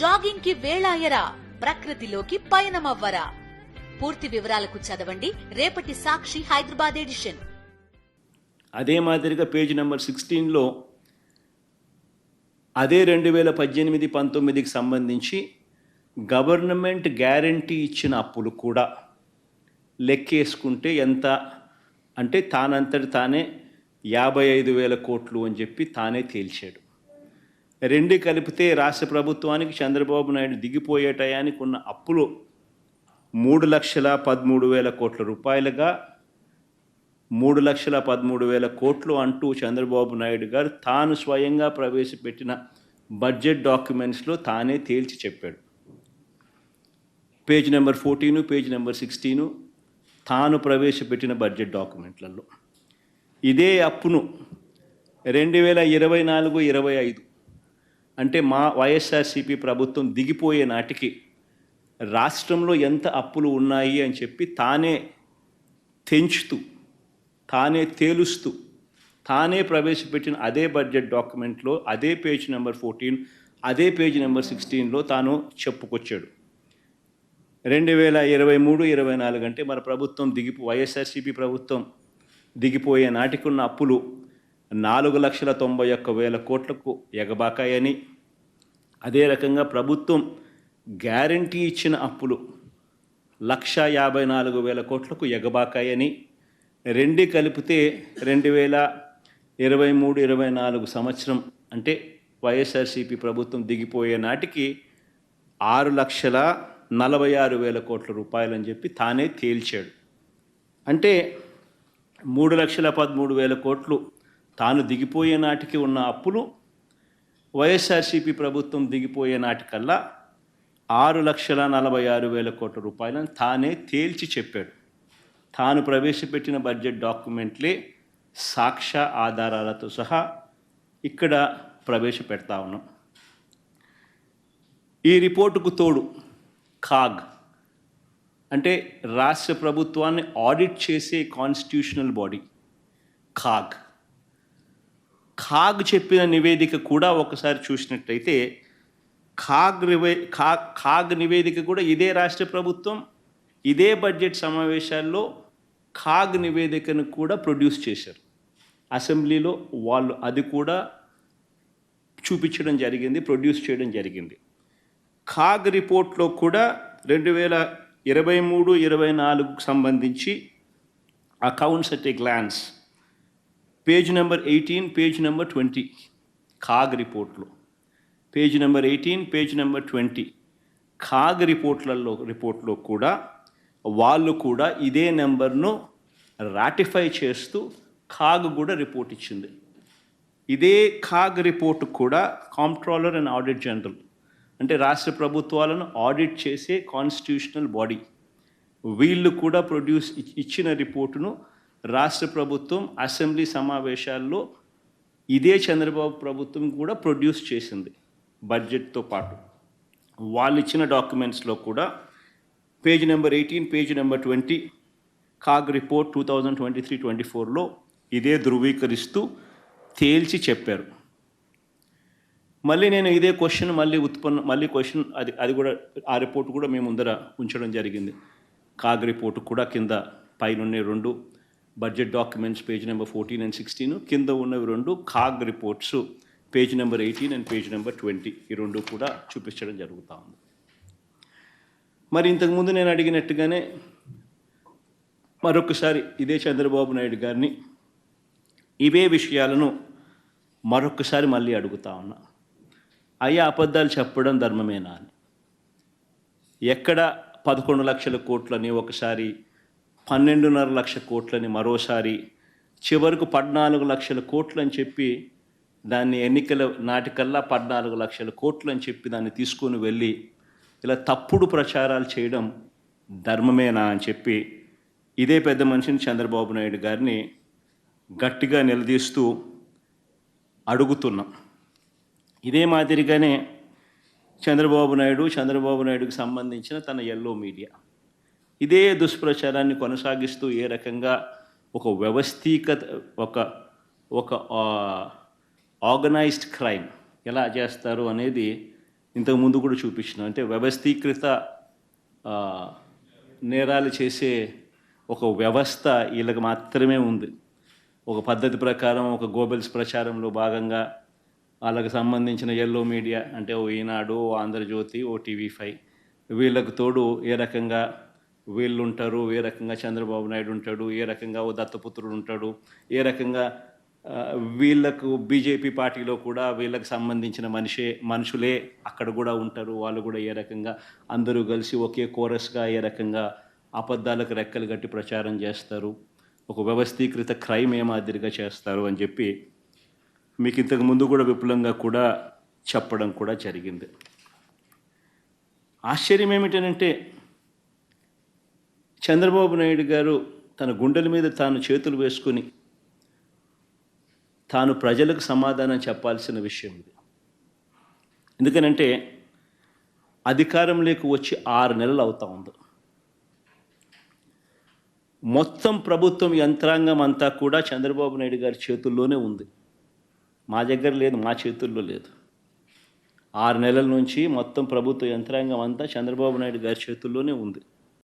Jogging కి వేళాయరా, ప్రకృతిలోకి పయనమవ్వరా. పూర్తి వివరాలకు చదవండి రేపటి సాక్షి హైదరాబాద్ ఎడిషన్. అదే మాదిరిగా పేజ్ నెంబర్ 16లో అదే 2018-19కి సంబంధించి గవర్నమెంట్ గ్యారంటీ ఇచ్చిన అప్పులు కూడా లెక్కేసుకుంటే ఎంత అంటే తానంతటి తానే 55,000 కోట్లు అని చెప్పి తానే తేల్చాడు. రెండు కలిపితే రాష్ట్ర ప్రభుత్వానికి చంద్రబాబు నాయుడు దిగిపోయే టయానికి ఉన్న అప్పులు 3,13,000 కోట్ల రూపాయలుగా 3,13,000 కోట్లు అంటూ చంద్రబాబు నాయుడు గారు తాను స్వయంగా ప్రవేశపెట్టిన బడ్జెట్ డాక్యుమెంట్స్లో తానే తేల్చి చెప్పాడు. పేజ్ నెంబర్ 14, పేజ్ నెంబర్ 16 తాను ప్రవేశపెట్టిన బడ్జెట్ డాక్యుమెంట్లలో ఇదే అప్పును 2024-25 అంటే మా వైఎస్ఆర్సీపీ ప్రభుత్వం దిగిపోయే నాటికి రాష్ట్రంలో ఎంత అప్పులు ఉన్నాయి అని చెప్పి తానే తెంచుతూ తానే తేలుస్తూ తానే ప్రవేశపెట్టిన అదే బడ్జెట్ డాక్యుమెంట్లో అదే పేజ్ నెంబర్ 14 అదే పేజ్ నెంబర్ 16లో తాను చెప్పుకొచ్చాడు. 2023-24 అంటే మన ప్రభుత్వం వైఎస్ఆర్సీపీ ప్రభుత్వం దిగిపోయే నాటికున్న అప్పులు 4,91,000 కోట్లకు ఎగబాకాయని, అదే రకంగా ప్రభుత్వం గ్యారంటీ ఇచ్చిన అప్పులు 1,54,000 కోట్లకు ఎగబాకాయని, రెండు కలిపితే 2023-24 సంవత్సరం అంటే వైఎస్ఆర్సీపీ ప్రభుత్వం దిగిపోయే నాటికి 6,46,000 కోట్ల రూపాయలని చెప్పి తానే తేల్చాడు. అంటే 3,13,000 కోట్లు తాను దిగిపోయే నాటికి ఉన్న అప్పులు వైఎస్ఆర్సీపీ ప్రభుత్వం దిగిపోయే నాటికల్లా 6,46,000 కోట్ల రూపాయలను తానే తేల్చి చెప్పాడు. తాను ప్రవేశపెట్టిన బడ్జెట్ డాక్యుమెంట్లే సాక్ష్య ఆధారాలతో సహా ఇక్కడ ప్రవేశపెడతా ఉన్నాం. ఈ రిపోర్టుకు తోడు కాగ్ అంటే రాష్ట్ర ప్రభుత్వాన్ని ఆడిట్ చేసే కాన్స్టిట్యూషనల్ బాడీ కాగ్ చెప్పిన నివేదిక కూడా ఒకసారి చూసినట్టయితే కాగ్ నివేదిక కూడా ఇదే రాష్ట్ర ప్రభుత్వం ఇదే బడ్జెట్ సమావేశాల్లో కాగ్ నివేదికను కూడా ప్రొడ్యూస్ చేశారు. అసెంబ్లీలో వాళ్ళు అది కూడా చూపించడం జరిగింది, ప్రొడ్యూస్ చేయడం జరిగింది. కాగ్ రిపోర్ట్లో కూడా 2023-24 సంబంధించి accounts at a glance page number 18, page number 20 CAG రిపోర్ట్లో page number 18, page number 20 CAG రిపోర్ట్లో కూడా వాళ్ళు కూడా ఇదే నెంబర్ను రాటిఫై చేస్తూ కాగ్ కూడా రిపోర్ట్ ఇచ్చింది. ఇదే కాగ్ రిపోర్ట్ కూడా కాంప్ట్రోలర్ అండ్ ఆడిట్ జనరల్ అంటే రాష్ట్ర ప్రభుత్వాలను ఆడిట్ చేసే కాన్స్టిట్యూషనల్ బాడీ వీళ్ళు కూడా ఇచ్చిన రిపోర్టును రాష్ట్ర ప్రభుత్వం అసెంబ్లీ సమావేశాల్లో ఇదే చంద్రబాబు ప్రభుత్వం కూడా ప్రొడ్యూస్ చేసింది. బడ్జెట్తో పాటు వాళ్ళు ఇచ్చిన డాక్యుమెంట్స్లో కూడా page number 18, page number 20 CAG report 2023-24లో ఇదే ధృవీకరిస్తూ తేల్చి చెప్పారు. మళ్ళీ నేను ఇదే క్వశ్చన్ మళ్ళీ క్వశ్చన్ అది కూడా ఆ రిపోర్ట్ కూడా మేము ముందర ఉంచడం జరిగింది. కాగ్ రిపోర్టు కూడా కింద పైన 2 budget documents page number 14 and 16, కింద ఉన్నవి 2 CAG reports page number 18 and page number 20 ఈ 2 కూడా చూపించడం జరుగుతూ ఉంది. మరి ఇంతకుముందు నేను అడిగినట్టుగానే మరొకసారి ఇదే చంద్రబాబు నాయుడు గారిని ఇవే విషయాలను మరొకసారి మళ్ళీ అడుగుతా ఉన్నా. అయ్యా అబద్ధాలు చెప్పడం ధర్మమేనా అని. ఎక్కడ 11 లక్షల కోట్లని ఒకసారి, 12.5 లక్షల కోట్లని మరోసారి, చివరకు 14 లక్షల కోట్లు అని చెప్పి దాన్ని ఎన్నికల నాటికల్లా 14 లక్షల కోట్లు అని చెప్పి దాన్ని తీసుకొని వెళ్ళి ఇలా తప్పుడు ప్రచారాలు చేయడం ధర్మమేనా అని చెప్పి ఇదే పెద్ద మనిషిని చంద్రబాబు నాయుడు గారిని గట్టిగా నిలదీస్తూ అడుగుతున్నాం. ఇదే మాదిరిగానే చంద్రబాబు నాయుడుకి సంబంధించిన తన ఎల్లో మీడియా ఇదే దుష్ప్రచారాన్ని కొనసాగిస్తూ ఏ రకంగా ఒక వ్యవస్థీకత ఒక ఆర్గనైజ్డ్ క్రైమ్ ఎలా చేస్తారు అనేది ఇంతకు ముందు కూడా చూపించిన, అంటే వ్యవస్థీకృత ఆ, నేరాలు చేసే ఒక వ్యవస్థ వీళ్ళకి మాత్రమే ఉంది. ఒక పద్ధతి ప్రకారం ఒక గోబెల్స్ ప్రచారంలో భాగంగా వాళ్ళకి సంబంధించిన ఎల్లో మీడియా అంటే ఓ ఈనాడు, ఓ ఆంధ్రజ్యోతి, ఓ టీవీ5, వీళ్ళకు తోడు ఏ రకంగా వీళ్ళు ఉంటారు, ఏ రకంగా చంద్రబాబు నాయుడు ఉంటాడు, ఏ రకంగా ఓ దత్తపుత్రుడు ఉంటాడు, ఏ రకంగా వీళ్ళకు బీజేపీ పార్టీలో కూడా వీళ్ళకి సంబంధించిన మనుషులే అక్కడ కూడా ఉంటారు, వాళ్ళు కూడా ఏ రకంగా అందరూ కలిసి ఒకే కోరస్గా ఏ రకంగా అబద్ధాలకు రెక్కలు కట్టి ప్రచారం చేస్తారు, ఒక వ్యవస్థీకృత క్రైమ్ ఏ మాదిరిగా చేస్తారు అని చెప్పి మీకు ఇంతకు ముందు కూడా విపులంగా కూడా చెప్పడం కూడా జరిగింది. ఆశ్చర్యం ఏమిటంటే చంద్రబాబు నాయుడు గారు తన గుండెల మీద తాను చేతులు వేసుకుని తాను ప్రజలకు సమాధానం చెప్పాల్సిన విషయం ఇది. ఎందుకనంటే అధికారంలోకి వచ్చి 6 నెలలు అవుతా ఉంది. మొత్తం ప్రభుత్వం యంత్రాంగం అంతా కూడా చంద్రబాబు నాయుడు గారి చేతుల్లోనే ఉంది, మా దగ్గర లేదు, మా చేతుల్లో లేదు. 6 నెలల నుంచి మొత్తం ప్రభుత్వ యంత్రాంగం అంతా చంద్రబాబు నాయుడు గారి చేతుల్లోనే ఉంది.